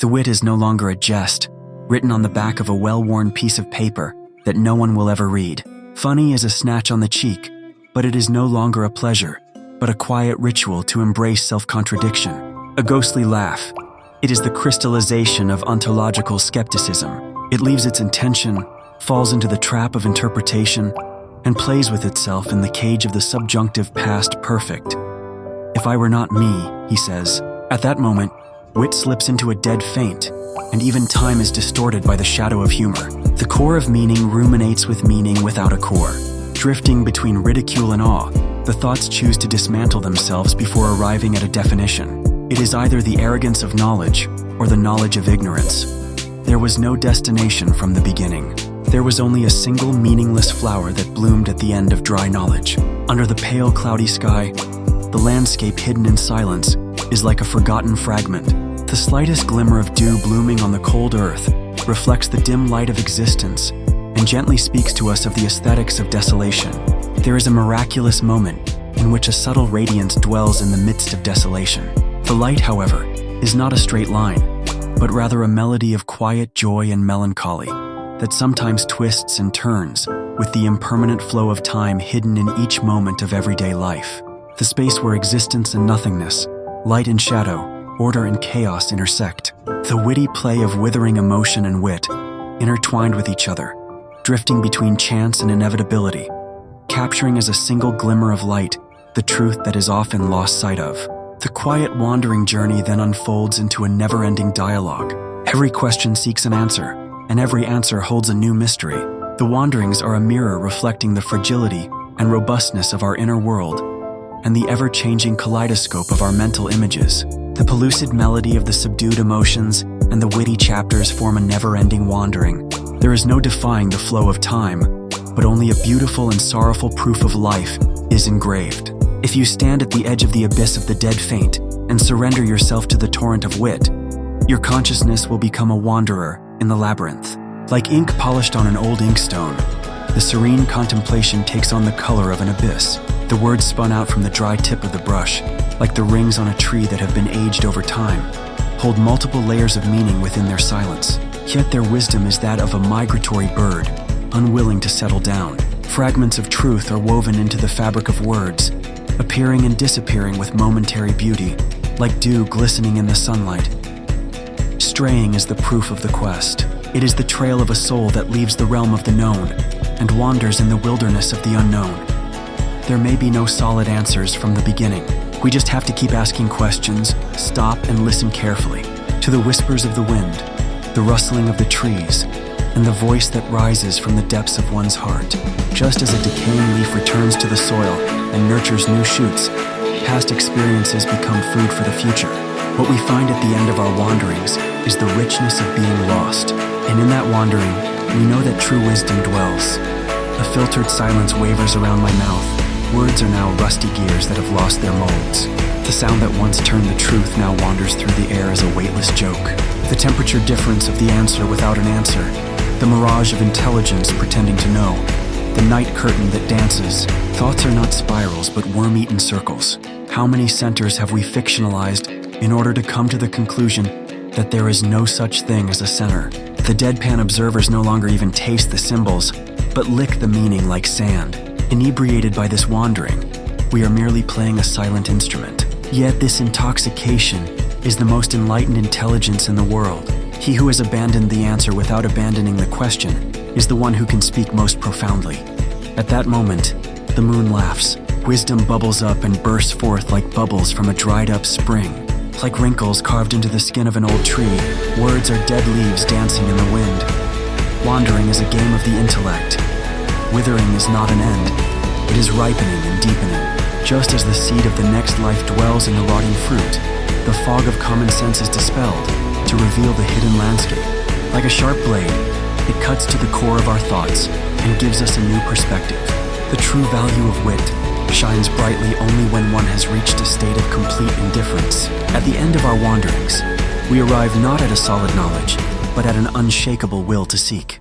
The wit is no longer a jest, written on the back of a well-worn piece of paper that no one will ever read. Funny is a snatch on the cheek, but it is no longer a pleasure, but a quiet ritual to embrace self-contradiction. A ghostly laugh. It is the crystallization of ontological skepticism. It leaves its intention, falls into the trap of interpretation, and plays with itself in the cage of the subjunctive past perfect. If I were not me, he says. At that moment, wit slips into a dead faint, and even time is distorted by the shadow of humor. The core of meaning ruminates with meaning without a core. Drifting between ridicule and awe, the thoughts choose to dismantle themselves before arriving at a definition. It is either the arrogance of knowledge or the knowledge of ignorance. There was no destination from the beginning. There was only a single meaningless flower that bloomed at the end of dry knowledge. Under the pale, cloudy sky, the landscape hidden in silence is like a forgotten fragment. The slightest glimmer of dew blooming on the cold earth reflects the dim light of existence and gently speaks to us of the aesthetics of desolation. There is a miraculous moment in which a subtle radiance dwells in the midst of desolation. The light, however, is not a straight line, but rather a melody of quiet joy and melancholy that sometimes twists and turns with the impermanent flow of time hidden in each moment of everyday life. The space where existence and nothingness, light and shadow, order and chaos intersect. The witty play of withering emotion and wit, intertwined with each other, drifting between chance and inevitability, capturing as a single glimmer of light the truth that is often lost sight of. The quiet wandering journey then unfolds into a never-ending dialogue. Every question seeks an answer, and every answer holds a new mystery. The wanderings are a mirror reflecting the fragility and robustness of our inner world, and the ever-changing kaleidoscope of our mental images. The pellucid melody of the subdued emotions and the witty chapters form a never-ending wandering. There is no defying the flow of time, but only a beautiful and sorrowful proof of life is engraved. If you stand at the edge of the abyss of the dead faint and surrender yourself to the torrent of wit, your consciousness will become a wanderer in the labyrinth. Like ink polished on an old inkstone, the serene contemplation takes on the color of an abyss. The words spun out from the dry tip of the brush, like the rings on a tree that have been aged over time, hold multiple layers of meaning within their silence. Yet their wisdom is that of a migratory bird, unwilling to settle down. Fragments of truth are woven into the fabric of words, appearing and disappearing with momentary beauty, like dew glistening in the sunlight. Straying is the proof of the quest. It is the trail of a soul that leaves the realm of the known and wanders in the wilderness of the unknown. There may be no solid answers from the beginning. We just have to keep asking questions, stop and listen carefully to the whispers of the wind, the rustling of the trees, and the voice that rises from the depths of one's heart. Just as a decaying leaf returns to the soil and nurtures new shoots, past experiences become food for the future. What we find at the end of our wanderings is the richness of being lost. And in that wandering, we know that true wisdom dwells. A filtered silence wavers around my mouth. Words are now rusty gears that have lost their molds. The sound that once turned the truth now wanders through the air as a weightless joke. The temperature difference of the answer without an answer. The mirage of intelligence pretending to know. The night curtain that dances. Thoughts are not spirals, but worm-eaten circles. How many centers have we fictionalized in order to come to the conclusion that there is no such thing as a center? The deadpan observers no longer even taste the symbols, but lick the meaning like sand. Inebriated by this wandering, we are merely playing a silent instrument. Yet this intoxication is the most enlightened intelligence in the world. He who has abandoned the answer without abandoning the question is the one who can speak most profoundly. At that moment, the moon laughs. Wisdom bubbles up and bursts forth like bubbles from a dried-up spring. Like wrinkles carved into the skin of an old tree, words are dead leaves dancing in the wind. Wandering is a game of the intellect. Withering is not an end. It is ripening and deepening. Just as the seed of the next life dwells in the rotting fruit, the fog of common sense is dispelled to reveal the hidden landscape. Like a sharp blade, it cuts to the core of our thoughts and gives us a new perspective. The true value of wit shines brightly only when one has reached a state of complete indifference. At the end of our wanderings, we arrive not at a solid knowledge, but at an unshakable will to seek.